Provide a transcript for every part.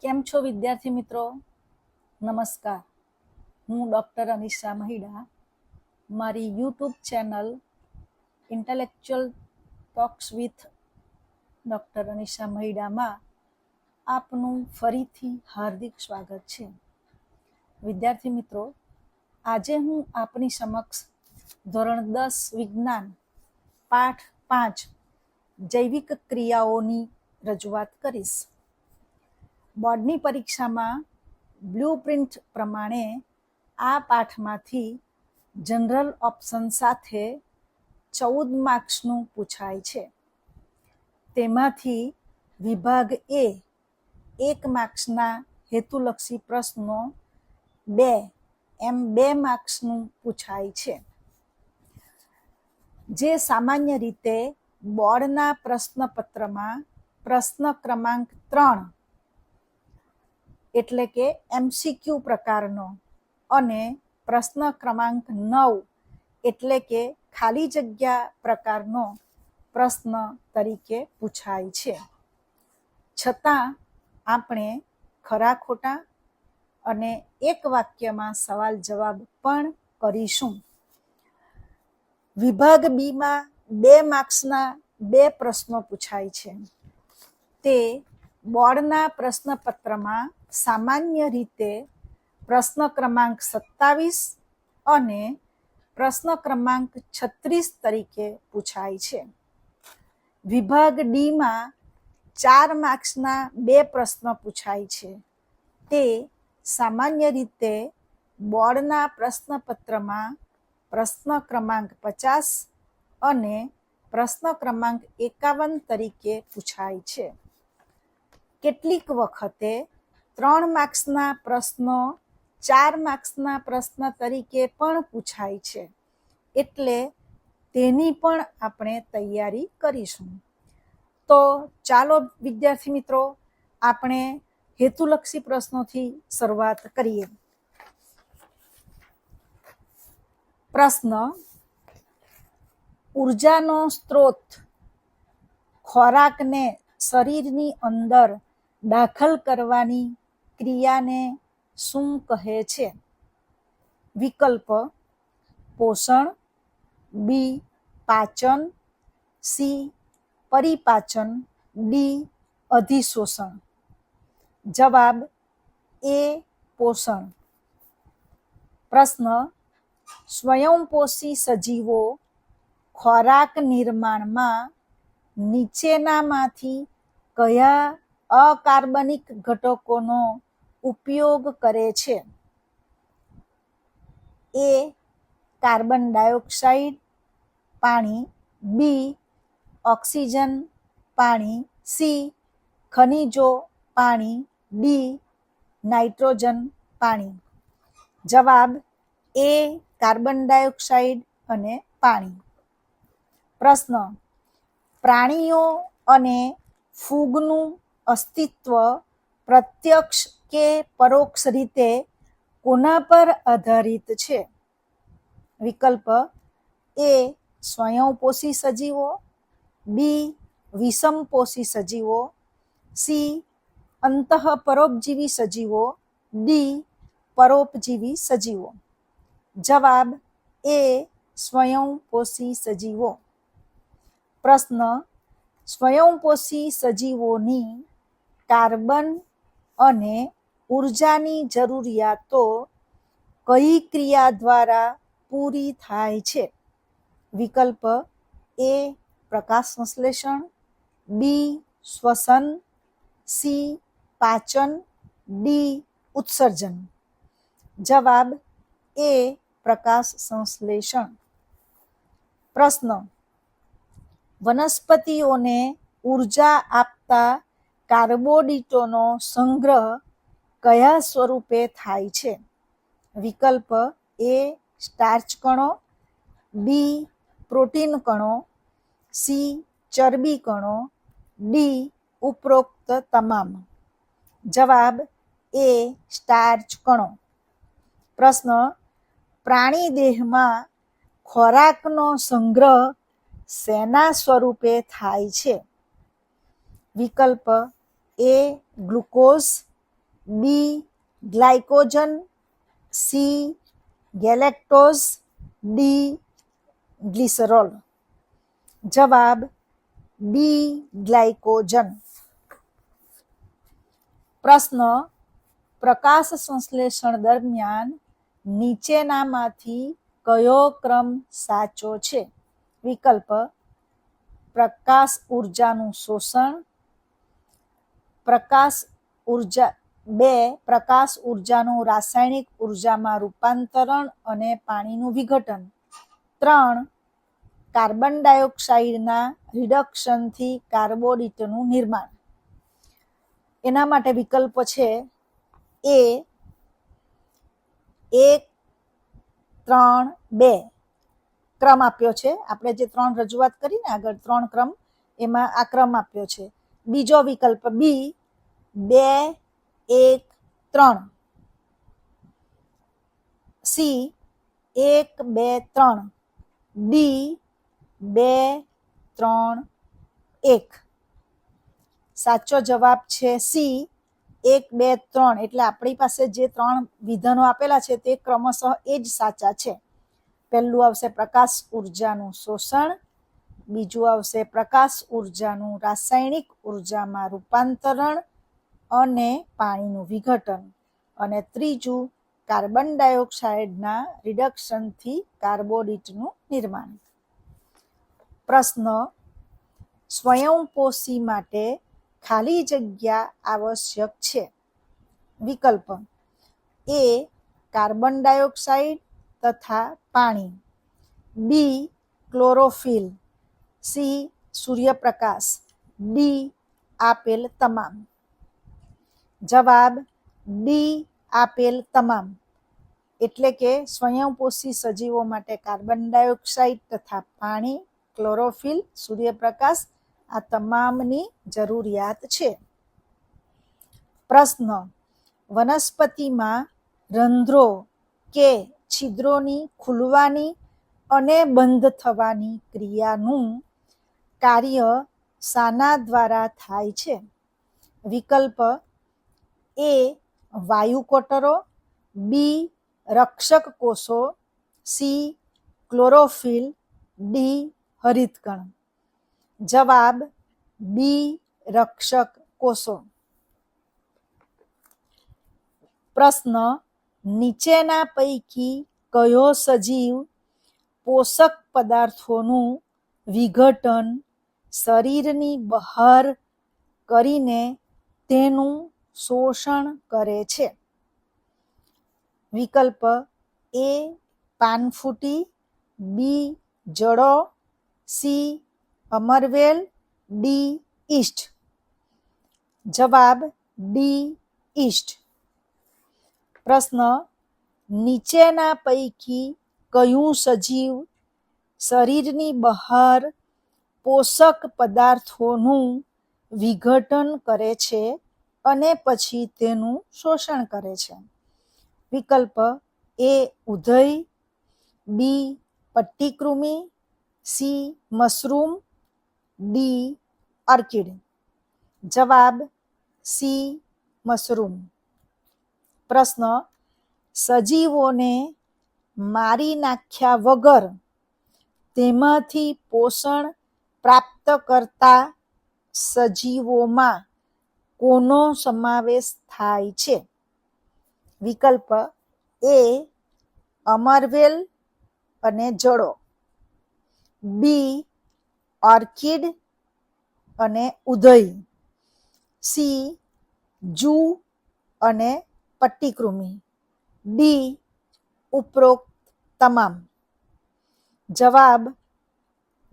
કેમ છો વિદ્યાર્થી મિત્રો? નમસ્કાર. હું ડૉક્ટર અનિશા મહિડા મારી YouTube channel intellectual talks with doctor Anisha મહિડામાં આપનું ફરીથી હાર્દિક સ્વાગત છે. વિદ્યાર્થી મિત્રો, આજે હું આપની સમક્ષ ધોરણ 10 વિજ્ઞાન પાઠ 5 જૈવિક ક્રિયાઓની રજૂઆત કરીશ. બોર્ડની પરીક્ષામાં બ્લુપ્રિન્ટ પ્રમાણે આ પાઠમાંથી જનરલ ઓપ્શન સાથે 14 માર્ક્સનું પૂછાય છે. તેમાંથી વિભાગ એ 1 માર્ક્સના હેતુલક્ષી પ્રશ્નો 2 માર્ક્સનું પૂછાય છે. જે સામાન્ય રીતે બોર્ડના પ્રશ્નપત્રમાં પ્રશ્ન ક્રમાંક 3 એટલે કે MCQ પ્રકારનો અને પ્રશ્ન ક્રમાંક 9 એટલે કે ખાલી જગ્યા પ્રકારનો પ્રશ્ન તરીકે પૂછાય છે. છતાં આપણે ખરા ખોટા અને એક વાક્યમાં સવાલ જવાબ પણ કરીશું. વિભાગ બીમાં 2 માર્ક્સના 2 પ્રશ્નો પૂછાય છે. તે બોર્ડના પ્રશ્નપત્રમાં સામાન્ય રીતે પ્રશ્ન ક્રમાંક 27 અને પ્રશ્ન ક્રમાંક 36 તરીકે પૂછાય છે. વિભાગ ડીમાં 4 માર્ક્સના 2 પ્રશ્નો પૂછાય છે. તે સામાન્ય રીતે બોર્ડના પ્રશ્નપત્રમાં પ્રશ્ન ક્રમાંક 50 અને પ્રશ્ન ક્રમાંક 51 તરીકે પૂછાય છે. કેટલીક વખતે 3 માર્ક્સના પ્રશ્નો 4 માર્ક્સના પ્રશ્ન તરીકે પણ પૂછાય છે. એટલે તેની પણ આપણે તૈયારી કરીશું. તો ચાલો વિદ્યાર્થી મિત્રો, આપણે હેતુલક્ષી પ્રશ્નોથી શરૂઆત કરીએ. પ્રશ્ન: ઉર્જાનો સ્ત્રોત ખોરાકને શરીરની અંદર દાખલ કરવાની ક્રિયાને શું કહે છે? વિકલ્પ: પોષણ, બી. પાચન, સી. પરિપાચન, ડી. અધિશોષણ. જવાબ એ. પોષણ. પ્રશ્ન: સ્વયંપોષી સજીવો ખોરાક નિર્માણમાં નીચેનામાંથી કયા અકાર્બનિક ઘટકોનો ઉપયોગ કરે છે? એ. કાર્બન ડાયોક્સાઇડ પાણી, બી. ઓક્સિજન પાણી, સી. ખનિજો પાણી, ડી. નાઇટ્રોજન પાણી. જવાબ એ. કાર્બન ડાયોક્સાઇડ અને પાણી. પ્રશ્ન: પ્રાણીઓ અને ફૂગનું અસ્તિત્વ પ્રત્યક્ષ કે પરોક્ષ રીતે કોના પર આધારિત છે? વિકલ્પ: એ. સ્વયંપોષી સજીવો, બી. વિષમપોષી સજીવો, સી. અંતઃપરોપજીવી સજીવો, ડી. પરોપજીવી સજીવો. જવાબ એ. સ્વયંપોષી સજીવો. પ્રશ્ન: સ્વયંપોષી સજીવોની કાર્બન અને ઉર્જાની જરૂરિયાતો કઈ ક્રિયા દ્વારા પૂરી થાય છે? વિકલ્પ: એ. પ્રકાશ સંશ્લેષણ, બી. શ્વસન, સી. પાચન, ડી. ઉત્સર્જન. જવાબ એ. પ્રકાશ સંશ્લેષણ. પ્રશ્ન: વનસ્પતિઓને ઉર્જા આપતા કાર્બોદિતોનો સંગ્રહ કયા સ્વરૂપે થાય છે? વિકલ્પ: એ. સ્ટાર્ચ કણો, બી. પ્રોટીન કણો, સી. ચરબી કણો, ડી. ઉપરોક્ત તમામ. જવાબ એ. સ્ટાર્ચ કણો. પ્રશ્ન: પ્રાણી દેહમાં ખોરાકનો સંગ્રહ શેના સ્વરૂપે થાય છે? વિકલ્પ: એ. ગ્લુકોઝ, બી glycogen, C galactose, D glycerol. જવાબ બી ગ્લાયકોજન. પ્રશ્ન, પ્રકાશ સંશ્લેષણ દરમિયાન નીચેનામાંથી કયો ક્રમ સાચો છે? વિકલ્પ પ્રકાશ ઉર્જાનું શોષણ, પ્રકાશ ઉર્જાનું રાસાયણિક ઉર્જામાં રૂપાંતરણ અને પાણીનું વિઘટન. 3 કાર્બન ડાયોક્સાઇડના રિડક્શનથી કાર્બોડિટનું નિર્માણ. એના માટે વિકલ્પો છે એ 1, 3, 2 ક્રમ આપ્યો છે. આપણે જે 3 રજૂઆત કરીને આગળ 3 ક્રમ, એમાં આ ક્રમ આપ્યો છે. બીજો વિકલ્પ બી 2, 1, 3, સી 1, 2, 3, ડી 2, 3, 1. સાચો જવાબ છે સી 1, 2, 3. એટલે આપણી પાસે જે 3 વિધાનો આપેલા છે તે ક્રમશઃ એ જ સાચા છે. પહેલું આવશે પ્રકાશ ઉર્જાનું શોષણ, બીજું આવશે પ્રકાશ ઉર્જાનું રાસાયણિક ઉર્જામાં રૂપાંતરણ અને પાણીનું વિઘટન, અને ત્રીજું કાર્બન ડાયોક્સાઇડના રિડક્શનથી કાર્બોડિટનું નિર્માણ. પ્રશ્ન, સ્વયંપોષી માટે ખાલી જગ્યા આવશ્યક છે. વિકલ્પ એ કાર્બન ડાયોક્સાઇડ તથા પાણી, બી ક્લોરોફિલ, સી સૂર્યપ્રકાશ, ડી આપેલ તમામ. જવાબ ડી આપેલ તમામ. એટલે કે સ્વયંપોષી સજીવો માટે કાર્બન ડાયોક્સાઇડ તથા પાણી, ક્લોરોફિલ, સૂર્યપ્રકાશ આ તમામની જરૂરિયાત છે. પ્રશ્ન, વનસ્પતિમાં રંધ્રો કે છિદ્રોની ખુલવાની અને બંધ થવાની ક્રિયાનું કાર્ય શાના દ્વારા થાય છે? વિકલ્પ એ વાયુકોટરો, બી રક્ષક કોષો, સી ક્લોરોફિલ, ડી હરિતકણ. જવાબ બી રક્ષક કોષો. પ્રશ્ન, નીચેના પૈકી કયો સજીવ પોષક પદાર્થોનું વિઘટન શરીરની બહાર કરીને તેનું શોષણ કરે છે? વિકલ્પ એ પાનફૂટી, બી જડો, સી અમરવેલ, ડી ઈસ્ટ. જવાબ ડી ઈસ્ટ. પ્રશ્ન, નીચેના પૈકી કયું સજીવ શરીરની બહાર પોષક પદાર્થોનું વિઘટન કરે છે અને પછી તેનું શોષણ કરે છે? વિકલ્પ એ ઉધઈ, બી પટ્ટીકૃમિ, સી મશરૂમ, ડી ઓર્કિડ. જવાબ સી મશરૂમ. પ્રશ્ન, સજીવોને મારી નાખ્યા વગર તેમાંથી પોષણ પ્રાપ્ત કરતા સજીવોમાં કોનો સમાવેશ થાય છે? વિકલ્પ એ અમરવેલ અને જડો, બી ઓર્કિડ અને ઉધઈ, સી જૂ અને પટ્ટીકૃમિ, ડી ઉપરોક્ત તમામ. જવાબ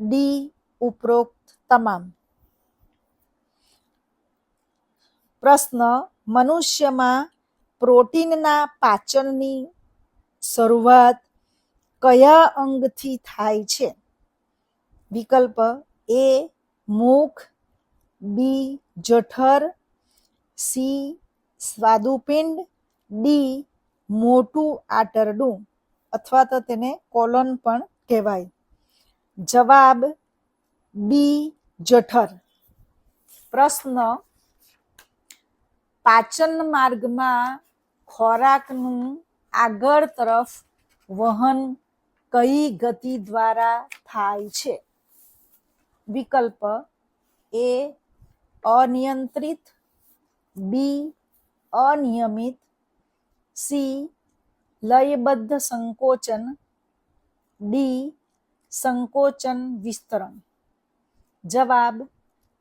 ડી ઉપરોક્ત તમામ. પ્રશ્ન, મનુષ્યમાં પ્રોટીનના પાચનની શરૂઆત કયા અંગથી થાય છે? વિકલ્પ એ મુખ, બી જઠર, સી સ્વાદુપિંડ, ડી મોટું આંતરડું અથવા તો તેને કોલોન પણ કહેવાય. જવાબ બી જઠર. પ્રશ્ન, પાચન માર્ગમાં ખોરાકનું આગળ તરફ વહન કઈ ગતિ દ્વારા થાય છે? વિકલ્પ એ અનિયંત્રિત, બી અનિયમિત, સી લયબદ્ધ સંકોચન, ડી સંકોચન વિસ્તરણ. જવાબ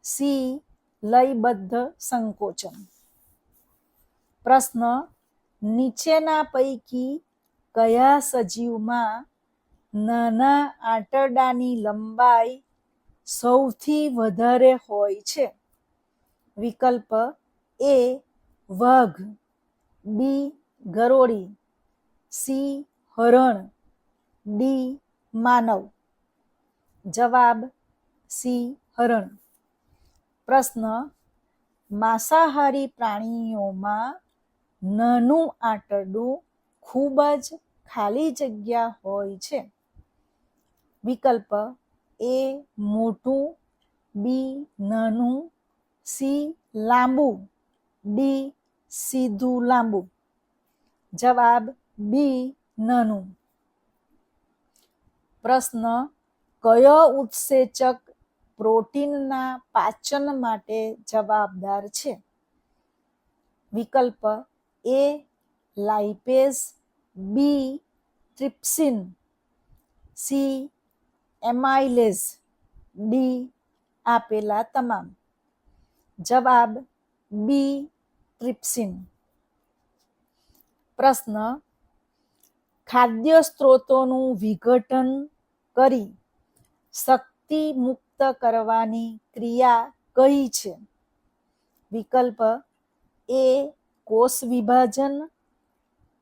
સી લયબદ્ધ સંકોચન. પ્રશ્ન નીચેના પૈકી કયા સજીવમાં નાના આંતરડાની લંબાઈ સૌથી વધારે હોય છે? વિકલ્પ એ વાઘ, બી ગરોળી, સી હરણ, ડી માનવ. જવાબ સી હરણ. પ્રશ્ન માંસાહારી પ્રાણીઓમાં નાનું આંતરડું ખૂબ જ ખાલી જગ્યા હોય છે. વિકલ્પ એ મોટું, બી નાનું, સી લાંબુ, ડી સીધું લાંબુ. જવાબ બી નાનું. પ્રશ્ન કયો ઉત્સેચક પ્રોટીનના પાચન માટે જવાબદાર છે? વિકલ્પ એ લાઇપેઝ, બી ટ્રિપ્સિન, સી એમાઇલેઝ, ડી આપેલા તમામ. જવાબ બી ટ્રિપ્સિન. પ્રશ્ન ખાદ્ય સ્ત્રોતોનું વિઘટન કરી શક્તિ મુક્ત કરવાની ક્રિયા કઈ છે? વિકલ્પ એ કોષ વિભાજન,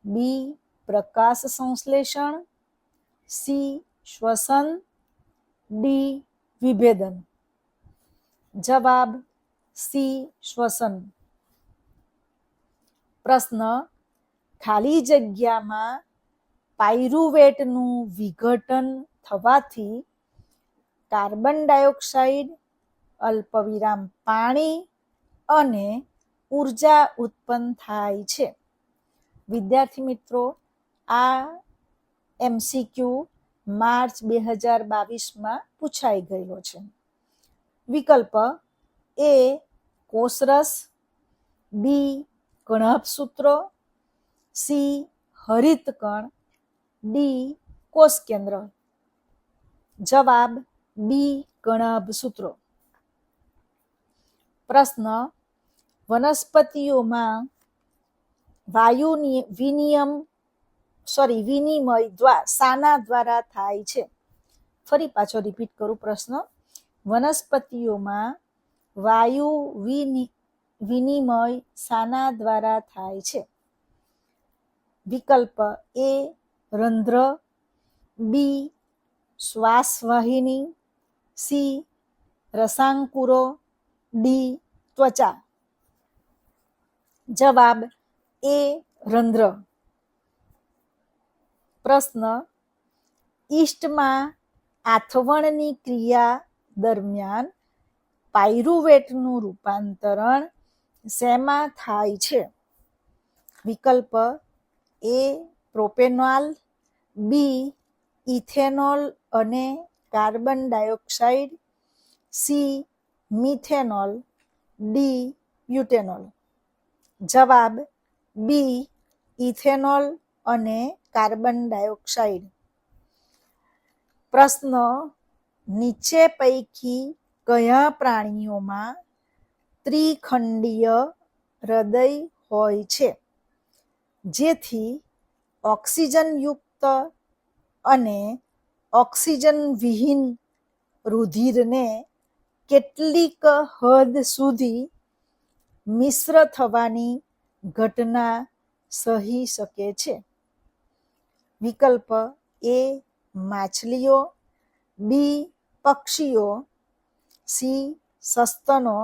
બી પ્રકાશ સંશ્લેષણ, સી શ્વસન, ડી વિભેદન. જવાબ સી શ્વસન. પ્રશ્ન ખાલી જગ્યામાં પાયરુવેટનું વિઘટન થવાથી કાર્બન ડાયોક્સાઇડ, અલ્પવિરામ પાણી અને ઉર્જા ઉત્પન્ન થાય છે. વિદ્યાર્થી મિત્રો, આ MCQ માર્ચ 2022માં પૂછાઈ ગયેલો છે. વિકલ્પ એ કોષરસ, બી કણાભસૂત્રો, સી હરિતકણ, ડી કોષ કેન્દ્ર. જવાબ બી કણાભસૂત્રો. પ્રશ્ન વનસ્પતિઓમાં વાયુ વિનિમય શાના દ્વારા થાય છે? ફરી પાછો રિપીટ કરું પ્રશ્ન. વનસ્પતિઓમાં વાયુ વિનિમય શાના દ્વારા થાય છે? વિકલ્પ એ રંધ્ર, બી શ્વાસવાહિની, સી રસાંકુરો, ડી ત્વચા. જવાબ એ રંધ્ર. પ્રશ્ન ઈસ્ટમાં આથવણની ક્રિયા દરમિયાન પાયરુવેટનું રૂપાંતરણ શેમાં થાય છે? વિકલ્પ એ પ્રોપેનોલ, બી ઇથેનોલ અને carbon dioxide, C methanol, D butanol. જવાબ બી ઇથેનોલ અને કાર્બન ડાયોક્સાઇડ. પ્રશ્ન નીચે પૈકી કયા પ્રાણીઓમાં ત્રિખંડીય હૃદય હોય છે, જેથી ઓક્સિજનયુક્ત અને ઓક્સિજન વિહીન રુધિરને કેટલીક હદ સુધી મિશ્ર થવાની ઘટના સહી શકે છે? વિકલ્પ એ માછલીઓ, બી પક્ષીઓ, સી સસ્તનો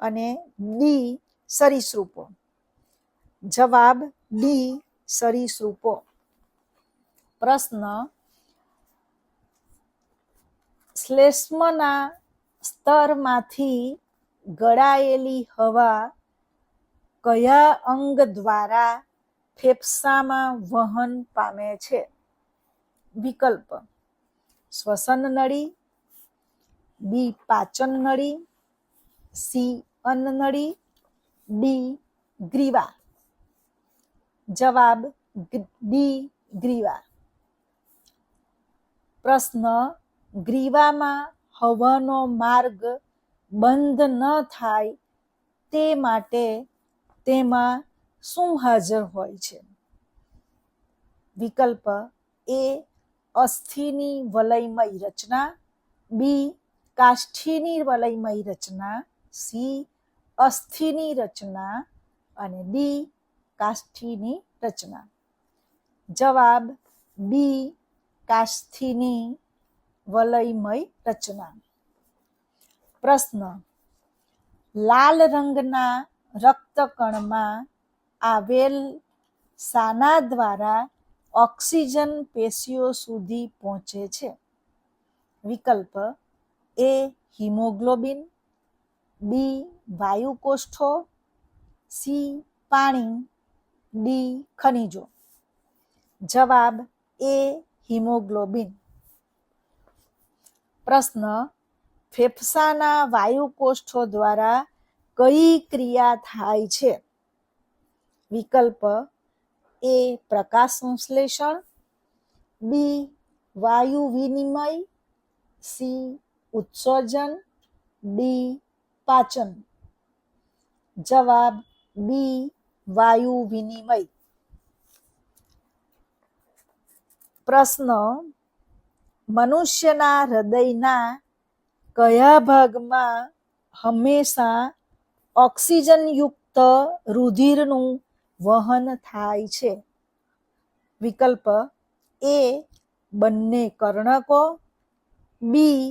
અને ડી સરીસૃપો. જવાબ ડી સરીસૃપો. પ્રશ્ન શ્લેષ્મના સ્તરમાંથી ગળાયેલી હવા કયા અંગ દ્વારા ફેફસામાં વહન પામે છે? વિકલ્પ: શ્વસન નળી, બી પાચન નળી, સી અન્ન નળી, ડી ગ્રીવા. જવાબ ડી ગ્રીવા. પ્રશ્ન: ગ્રીવામાં હવાનો માર્ગ બંધ ન થાય તે માટે તેમાં શું હાજર હોય છે? વિકલ્પ: એ અસ્થિની વલયમય રચના, બી કાષ્ઠીની વલયમય રચના, સી અસ્થિની રચના અને ડી કાષ્ઠીની રચના. જવાબ બી કાષ્ઠીની વલયમય રચના. પ્રશ્ન: લાલ રંગના રક્તકણમાં આવેલ શાના દ્વારા ઓક્સિજન પેશીઓ સુધી પહોંચે છે? વિકલ્પ: એ હિમોગ્લોબિન, બી વાયુકોષ્ઠો, સી પાણી, ડી ખનિજો. જવાબ એ હિમોગ્લોબિન. પ્રશ્ન: ફેફસાના વાયુકોષ્ઠો દ્વારા કઈ ક્રિયા થાય છે? વિકલ્પ: એ પ્રકાશ સંશ્લેષણ, બી વાયુ વિનિમય, સી ઉત્સર્જન, ડી પાચન. જવાબ બી વાયુ વિનિમય. પ્રશ્ન: મનુષ્યના હૃદયના કયા ભાગમાં હંમેશા ઓક્સિજનયુક્ત રુધિરનું વહન થાય છે? વિકલ્પ: એ બંને કર્ણકો, બી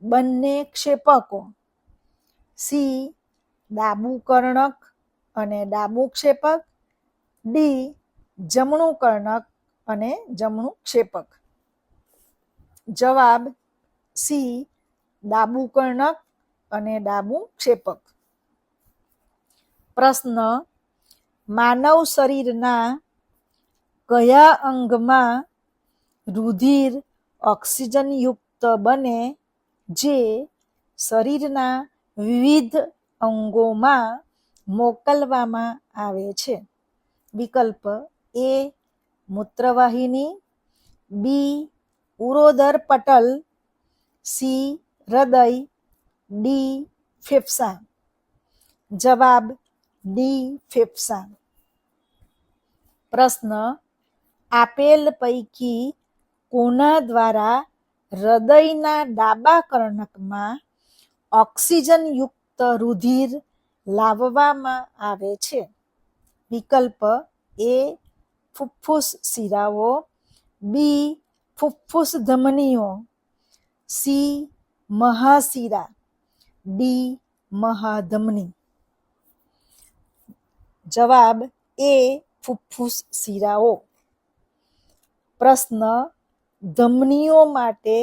બંને ક્ષેપકો, સી ડાબું કર્ણક અને ડાબું ક્ષેપક, ડી જમણું કર્ણક અને જમણું ક્ષેપક. જવાબ સી ડાબું કર્ણક અને ડાબું ક્ષેપક. પ્રશ્ન: માનવ શરીરના કયા અંગમાં રુધિર ઓક્સિજનયુક્ત બને જે શરીરના વિવિધ અંગોમાં મોકલવામાં આવે છે? વિકલ્પ: એ મૂત્રવાહિની, બી ઉરોદર પટલ, સી હૃદય, ડી ફેફસા. જવાબ ડી ફેફસા. પ્રશ્ન: આપેલ પૈકી કોના દ્વારા હૃદયના ડાબા કર્ણકમાં ઓક્સિજનયુક્ત રુધિર લાવવામાં આવે છે? વિકલ્પ: એ ફુફ્ફુસ શિરાઓ, બી ફુફ્ફુસ ધમનીઓ, સી મહાશિરા, ડી મહાધમની. જવાબ એ ફુફ્ફુસ શિરાઓ. પ્રશ્ન: ધમનીઓ માટે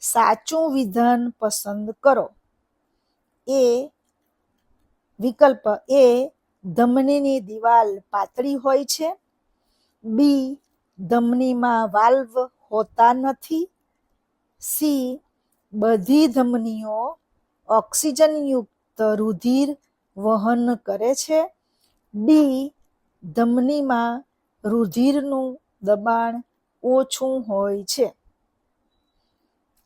સાચું વિધાન પસંદ કરો. એ વિકલ્પ: એ ધમનીની દિવાલ પાતળી હોય છે, બી ધમનીમાં વાલ્વ હોતા નથી, સી બધી ધમનીઓ ઓક્સિજનયુક્ત રુધિર વહન કરે છે, ડી ધમનીમાં રુધિરનું દબાણ ઓછું હોય છે.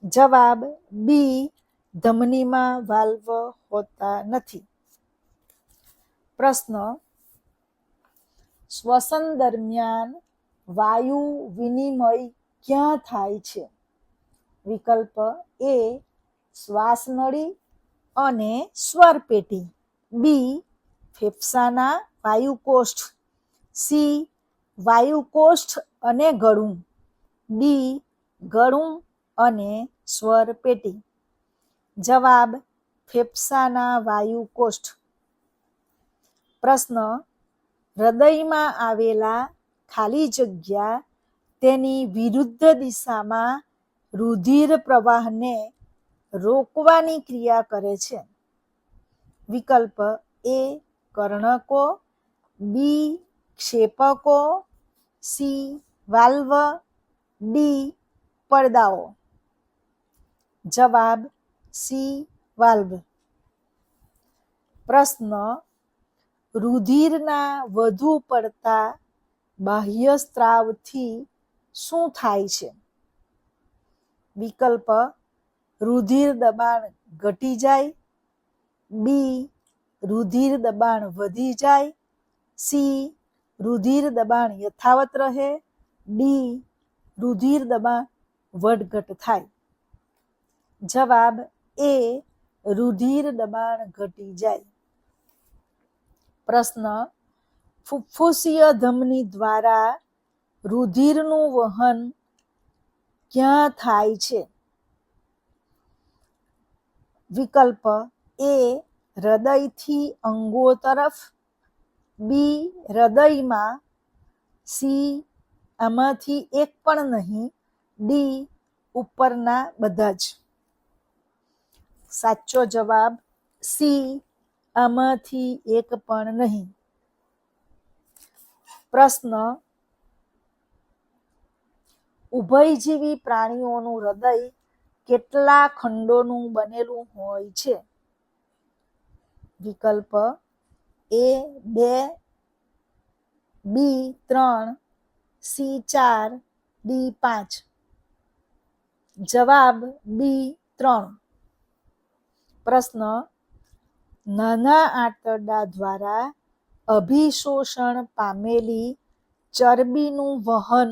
જવાબ બી ધમનીમાં વાલ્વ હોતા નથી. પ્રશ્ન: શ્વસન દરમિયાન વાયુ વિનિમય ક્યાં થાય છે? વિકલ્પ: એ શ્વાસનળી અને સ્વરપેટી, બી ફેફસાના વાયુકોષ્ઠ, સી વાયુકોષ્ઠ અને ગળું, ડી ગળું અને સ્વરપેટી. જવાબ ફેફસાના વાયુકોષ્ઠ. પ્રશ્ન: હૃદયમાં આવેલા ખાલી જગ્યા તેની વિરુદ્ધ દિશામાં રુધિર પ્રવાહને રોકવાની ક્રિયા કરે છે? વિકલ્પ: એ કર્ણકો, બી ક્ષેપકો, સી વાલ્વ, ડી પડદાઓ. જવાબ સી વાલ્વ. પ્રશ્ન, રુધિરના વધુ પડતા બાહ્ય સ્ત્રાવથી શું થાય છે? વિકલ્પ, રુધિર દબાણ ઘટી જાય, બી રુધિર દબાણ વધી જાય, સી રુધિર દબાણ યથાવત રહે, ડી રુધિર દબાણ વધઘટ થાય. જવાબ એ રુધિર દબાણ ઘટી જાય. પ્રશ્ન, ફુફ્ફુસીય ધમની દ્વારા રુધિરનું વહન ક્યાં થાય છે? વિકલ્પ એ હૃદયથી અંગો તરફ, બી હૃદયમાં, સી આમાંથી એક પણ નહીં, ડી ઉપરના બધા જ. સાચો જવાબ સી આમાંથી એક પણ નહીં. પ્રશ્ન, ઉભયજીવી પ્રાણીઓનું હૃદય કેટલા ખંડોનું બનેલું હોય છે? વિકલ્પ એ 2, બી 3, સી 4, ડી 5. જવાબ બી 3. પ્રશ્ન, નાના આંતરડા દ્વારા અભિશોષણ પામેલી ચરબીનું વહન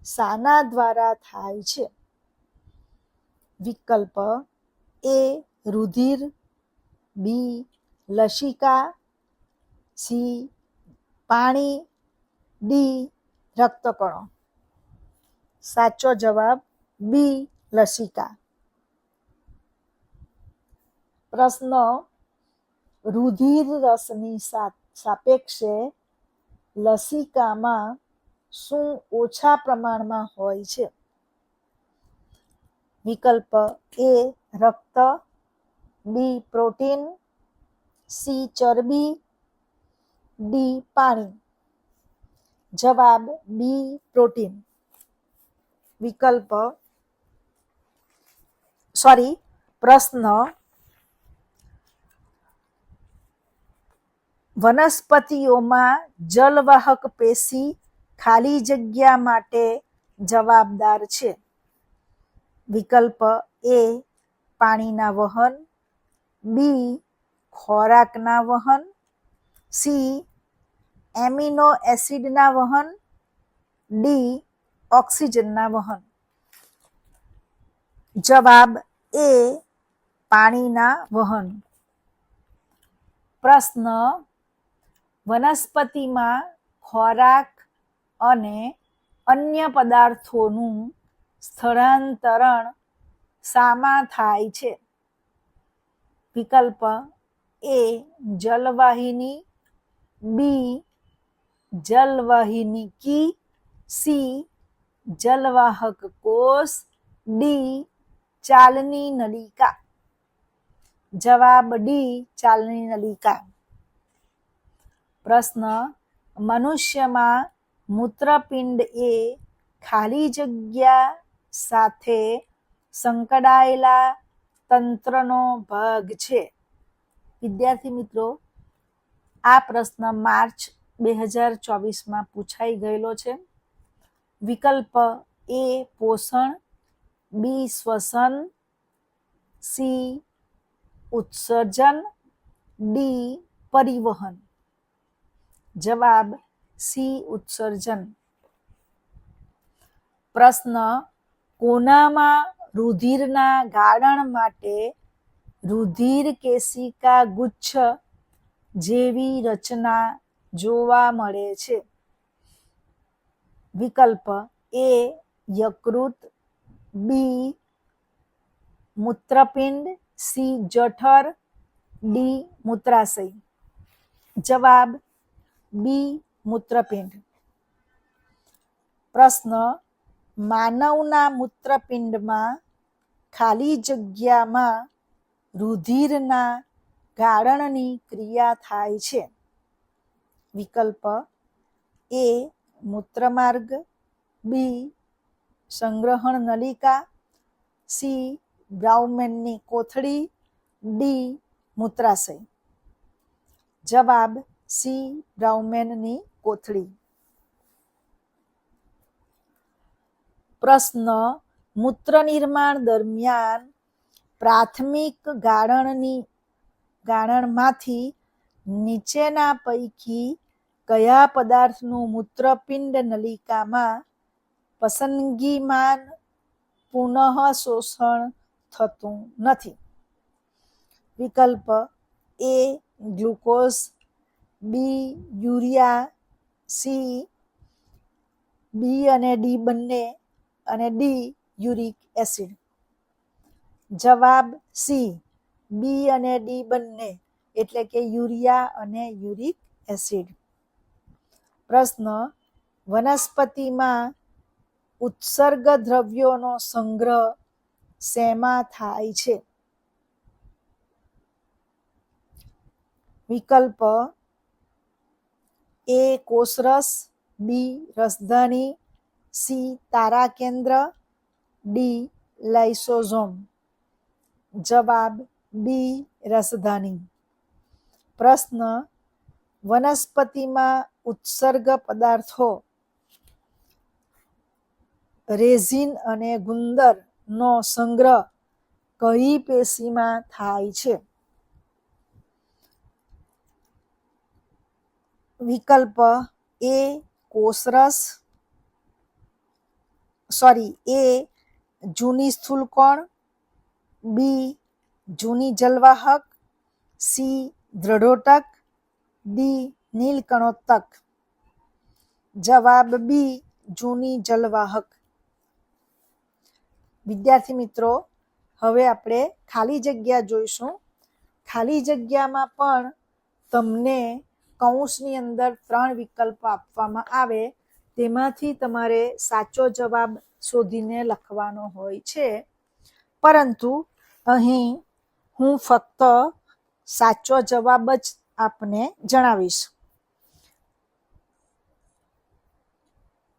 શાના દ્વારા થાય છે? વિકલ્પ એ રુધિર, બી લસિકા, સી પાણી, ડી રક્તકણો. સાચો જવાબ બી લસિકા. પ્રશ્ન, રુધિર રસની સાપેક્ષે લસિકામાં શું ઓછા પ્રમાણમાં હોય છે? વિકલ્પ એ રક્ત, બી પ્રોટીન, સી ચરબી, ડી પાણી. જવાબ બી પ્રોટીન. પ્રશ્ન, વનસ્પતિઓમાં જલવાહક પેશી ખાલી જગ્યા માટે જવાબદાર છે? વિકલ્પ એ પાણીના વહન, બી ખોરાકના વહન, સી એમિનો એસિડના વહન, ડી ઓક્સિજનના વહન. જવાબ એ પાણીના વહન. પ્રશ્ન, વનસ્પતિમાં ખોરાક અને અન્ય પદાર્થોનું સ્થળાંતરણ શામાં થાય છે? વિકલ્પ એ જલવાહિની, બી જલવાહિનીકી, સી જલવાહક કોષ, ડી ચાલની નલિકા. જવાબ ડી ચાલની નલિકા. પ્રશ્ન, મનુષ્યમાં મૂત્રપિંડ એ ખાલી જગ્યા સાથે સંકળાયેલા તંત્રનો ભાગ છે? વિદ્યાર્થી મિત્રો, આ પ્રશ્ન માર્ચ 2024માં પૂછાઈ ગયેલો છે. વિકલ્પ એ પોષણ, બી શ્વસન, સી ઉત્સર્જન, ડી પરિવહન. જવાબ સી ઉત્સર્જન. પ્રશ્ન, કોનામાં રુધિરના ગાળણ માટે રુધિર કેશિકા ગુચ્છ જેવી રચના જોવા મળે છે? વિકલ્પ એ યકૃત, બી મૂત્રપિંડ, સી જઠર, ડી મૂત્રાશય. જવાબ બી મૂત્રપિંડ. પ્રશ્ન, માનવના મૂત્રપિંડમાં ખાલી જગ્યામાં રુધિરના ગાળણની ક્રિયા થાય છે? વિકલ્પ એ મૂત્રમાર્ગ, બી સંગ્રહણ નલિકા, સી બ્રાઉમેનની કોથળી, ડી મૂત્રાશય. જવાબ સી બ્રાઉમેનની કોથળી. પ્રશ્ન મૂત્ર નિર્માણ દરમિયાન પ્રાથમિક ગાળણમાંથી નીચેના પૈકી કયા પદાર્થનું મૂત્રપિંડ નલિકામાં પસંદગીમાન પુનઃ શોષણ થતું નથી? વિકલ્પ એ ગ્લુકોઝ, બી યુરિયા, સી બી અને ડી બંને અને ડી યુરિક એસિડ. જવાબ સી બી અને ડી બંને એટલે કે યુરિયા અને યુરિક એસિડ. પ્રશ્ન વનસ્પતિમાં ઉત્સર્ગ દ્રવ્યોનો સંગ્રહ શેમાં થાય છે? વિકલ્પ એ કોષરસ, બી રસધાની, સી તારા કેન્દ્ર, ડી લાઇસોઝોમ. જવાબ બી રસધાની. પ્રશ્ન વનસ્પતિમાં ઉત્સર્ગ પદાર્થો રેઝિન અને ગુંદર નો સંગ્રહ કઈ પેશીમાં થાય છે? વિકલ્પ એ કોષરસ એ જૂની સ્થૂલકોણ, બી જૂની જલવાહક, સી દ્રઢોટક, ડી નીલકણોત્તક. જવાબ બી જૂની જલવાહક. વિદ્યાર્થી મિત્રો, હવે આપણે ખાલી જગ્યા જોઈશું. ખાલી જગ્યામાં પણ તમને કૌંસની અંદર 3 વિકલ્પ આપવામાં આવે, તેમાંથી તમારે સાચો જવાબ શોધીને લખવાનો હોય છે. પરંતુ અહીં હું ફક્ત સાચો જવાબ જ આપને જણાવીશ.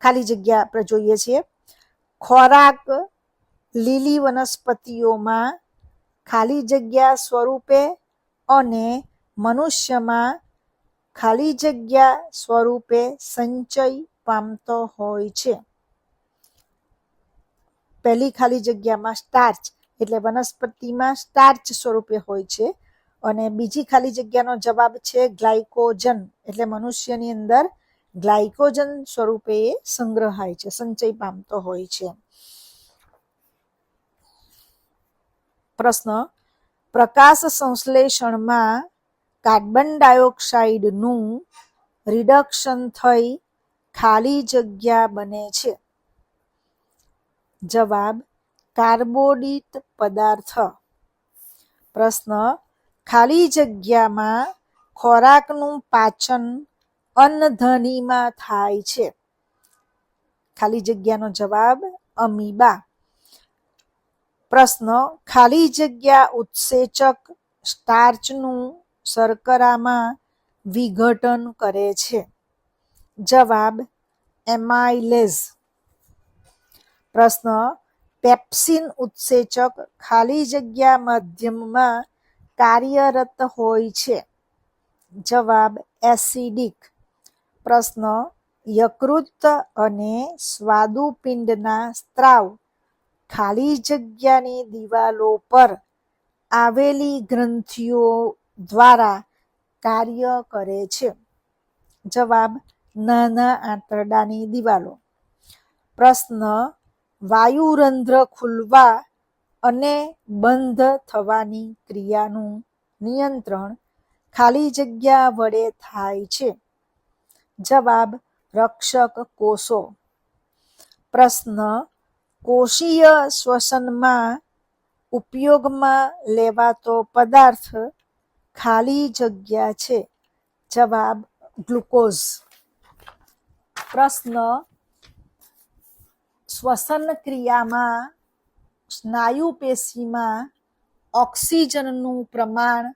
ખાલી જગ્યા આપણે જોઈએ છીએ. ખોરાક લીલી વનસ્પતિઓમાં ખાલી જગ્યા સ્વરૂપે અને મનુષ્યમાં ખાલી જગ્યા સ્વરૂપે સંચય પામતો હોય છે. પહેલી ખાલી જગ્યામાં સ્ટાર્ચ એટલે વનસ્પતિમાં સ્ટાર્ચ સ્વરૂપે હોય છે અને બીજી ખાલી જગ્યાનો જવાબ છે ગ્લાયકોજન એટલે મનુષ્યની અંદર ગ્લાયકોજન સ્વરૂપે એ સંગ્રહાય છે, સંચય પામતો હોય છે. પ્રશ્ન પ્રકાશ સંશ્લેષણમાં કાર્બન ડાયોક્સાઇડનું રિડક્શન થઈ ખાલી જગ્યા બને છે. જવાબ કાર્બોદિત પદાર્થ. પ્રશ્ન ખાલી જગ્યામાં ખોરાકનું પાચન અન્નધમનીમાં થાય છે. ખાલી જગ્યાનો જવાબ અમીબા. પ્રશ્ન ખાલી જગ્યા ઉત્સેચક સ્ટાર્ચનું શર્કરામાં વિઘટન કરે છે. જવાબ એમાઇલેઝ. પ્રશ્ન પેપ્સિન ઉત્સેચક ખાલી જગ્યા માધ્યમમાં કાર્યરત હોય છે. જવાબ એસિડિક. પ્રશ્ન યકૃત અને સ્વાદુપિંડના સ્ત્રાવ ખાલી જગ્યાની દિવાલો પર આવેલી ગ્રંથિઓ દ્વારા કાર્ય કરે છે. જવાબ નાના આંતરડાની દિવાલો. પ્રશ્ન વાયુરંધ્ર ખુલવા અને બંધ થવાની ક્રિયાનું નિયંત્રણ ખાલી જગ્યા વડે થાય છે. જવાબ રક્ષક કોષો. પ્રશ્ન કોષીય શ્વસનમાં ઉપયોગમાં લેવાતો પદાર્થ ખાલી જગ્યા છે. જવાબ ગ્લુકોઝ. પ્રશ્ન શ્વસન ક્રિયામાં સ્નાયુ પેશીમાં ઓક્સિજનનું પ્રમાણ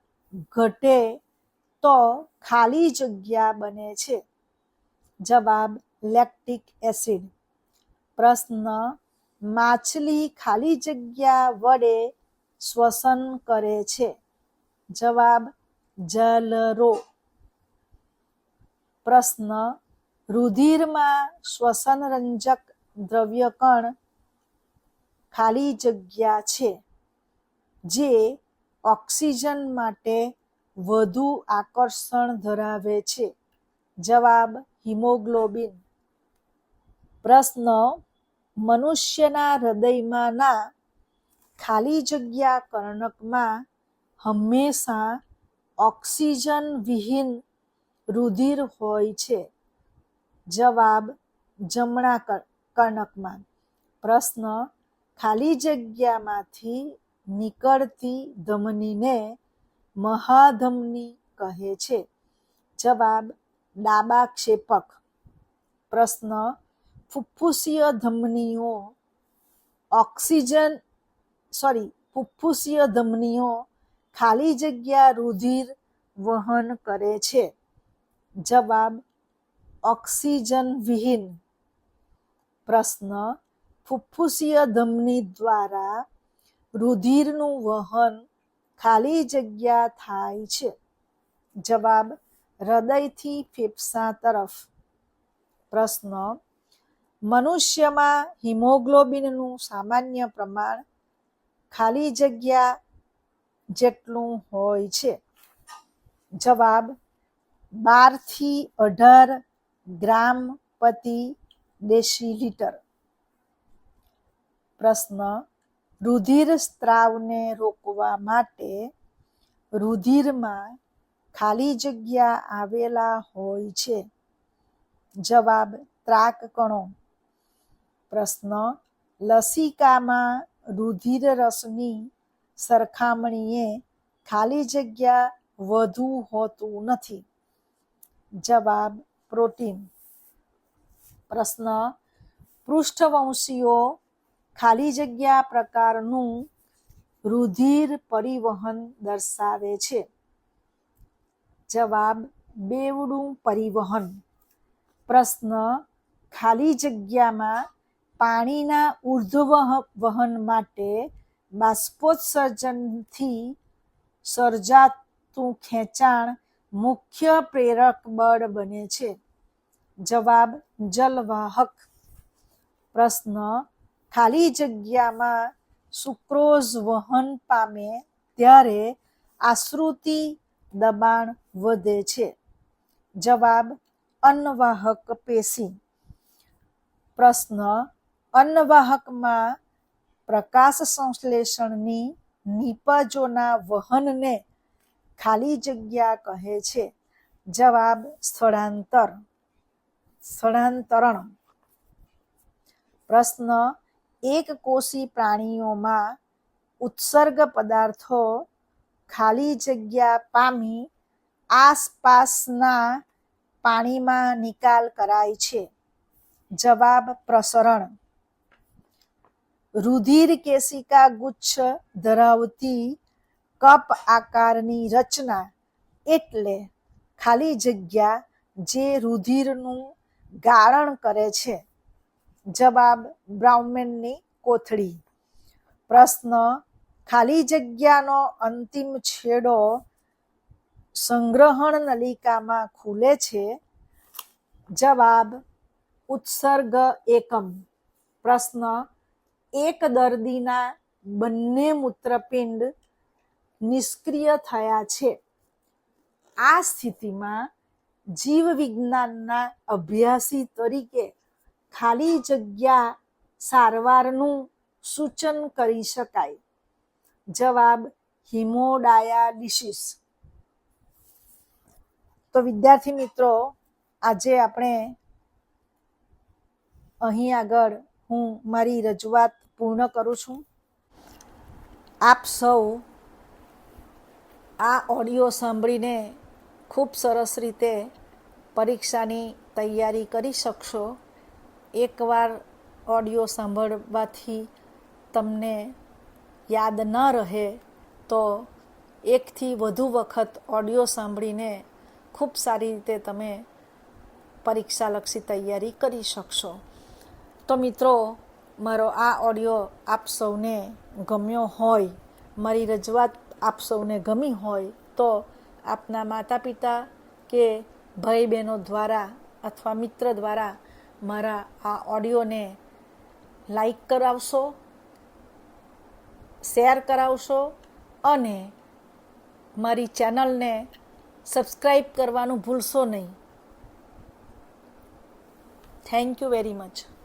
ઘટે તો ખાલી જગ્યા બને છે? જવાબ લેક્ટિક એસિડ. પ્રશ્ન, માછલી ખાલી જગ્યા વડે શ્વસન કરે છે? જવાબ જલરો. પ્રશ્ન, રુધિરમાં શ્વસનરંજક દ્રવ્ય કણ ખાલી જગ્યા છે જે ઓક્સિજન માટે વધુ આકર્ષણ ધરાવે છે? જવાબ હિમોગ્લોબિન. પ્રશ્ન, મનુષ્યના હૃદયમાંના ખાલી જગ્યા કર્ણકમાં હંમેશા ઓક્સિજન વિહીન રુધિર હોય છે? જવાબ જમણા કર્ણકમાં. પ્રશ્ન, ખાલી જગ્યામાંથી નીકળતી ધમનીને મહાધમની કહે છે? જવાબ ડાબા ક્ષેપક. પ્રશ્ન, ફુફ્ફુસીય ધમનીઓ ખાલી જગ્યા રુધિર વહન કરે છે? જવાબ ઓક્સિજન વિહીન. પ્રશ્ન, ફુફ્ફુસીય ધમની દ્વારા રુધિરનું વહન ખાલી જગ્યા થાય છે? જવાબ હૃદયથી ફેફસા તરફ. પ્રશ્ન, મનુષ્યમાં હિમોગ્લોબિનનું સામાન્ય પ્રમાણ ખાલી જગ્યા જેટલું હોય છે? જવાબ 12 થી 18 ગ્રામ પ્રતિ ડેસીલીટર. પ્રશ્ન, રુધિર સ્ત્રાવને રોકવા માટે રુધિરમાં ખાલી જગ્યા આવેલા હોય છે? જવાબ ત્રાક કણો. પ્રશ્ન, લસિકામાં રુધિર રસની સરખામણીએ ખાલી જગ્યા વધુ હોતું નથી? જવાબ પ્રોટીન. પ્રશ્ન, પૃષ્ઠવંશીઓ ખાલી જગ્યા પ્રકારનું રુધિર પરિવહન દર્શાવે છે? જવાબ બેવડું પરિવહન. પ્રશ્ન, ખાલી જગ્યામાં પાણીના ઉર્ધ્વવહન માટે બાષ્પોત્સર્જનથી સર્જાતું ખેંચાણ મુખ્ય પ્રેરક બળ બને છે? જવાબ જલવાહક. પ્રશ્ન, ખાલી જગ્યામાં સુક્રોઝ વહન પામે ત્યારે આશ્રુતિ દબાણ વધે છે? જવાબ અન્નવાહક પેશી. પ્રશ્ન, અન્નવાહકમાં પ્રકાશ સંશ્લેષણની નિપજોના વહનને ખાલી જગ્યા કહે છે? જવાબ સ્થળાંતરણ. પ્રશ્ન, એક કોષી પ્રાણીઓમાં ઉત્સર્ગ પદાર્થો ખાલી જગ્યા પામી આસપાસના પાણીમાં નિકાલ કરાય છે? જવાબ પ્રસરણ. રુધિર કેશિકા ગુચ્છ ધરાવતી કપ આકારની રચના એટલે ખાલી જગ્યા જે રુધિરનું ગાળણ કરે છે? જવાબ બ્રાઉમેનની કોથળી. પ્રશ્ન, ખાલી જગ્યાનો અંતિમ છેડો સંગ્રહણ નલિકામાં ખુલે છે? જવાબ ઉત્સર્ગ એકમ. પ્રશ્ન, એક દર્દીના બંને મૂત્રપિંડ નિષ્ક્રિય થયા છે. આ સ્થિતિમાં જીવવિજ્ઞાનના અભ્યાસી તરીકે ખાલી જગ્યા સારવારનું સૂચન કરી શકાય? જવાબ હિમોડાયાલિસિસ. તો વિદ્યાર્થી મિત્રો, આજે આપણે અહીં આગળ હું મારી રજૂઆત પૂર્ણ કરું છું. આપ સૌ આ ઓડિયો સાંભળીને ખૂબ સરસ રીતે પરીક્ષાની તૈયારી કરી શકશો. એકવાર ઓડિયો સાંભળવાથી તમને યાદ ન રહે તો એકથી વધુ વખત ઓડિયો સાંભળીને ખૂબ સારી રીતે તમે પરીક્ષાલક્ષી તૈયારી કરી શકશો. તો મિત્રો, મારો આ ઓડિયો આપ સૌને ગમ્યો હોય, મારી રજૂઆત આપ સૌને ગમી હોય તો આપના માતા પિતા કે ભાઈ બહેનો દ્વારા અથવા મિત્ર દ્વારા મારા આ ઓડિયોને લાઈક કરાવશો, શેર કરાવશો અને મારી ચેનલને સબસ્ક્રાઈબ કરવાનું ભૂલશો નહીં. Thank you very much.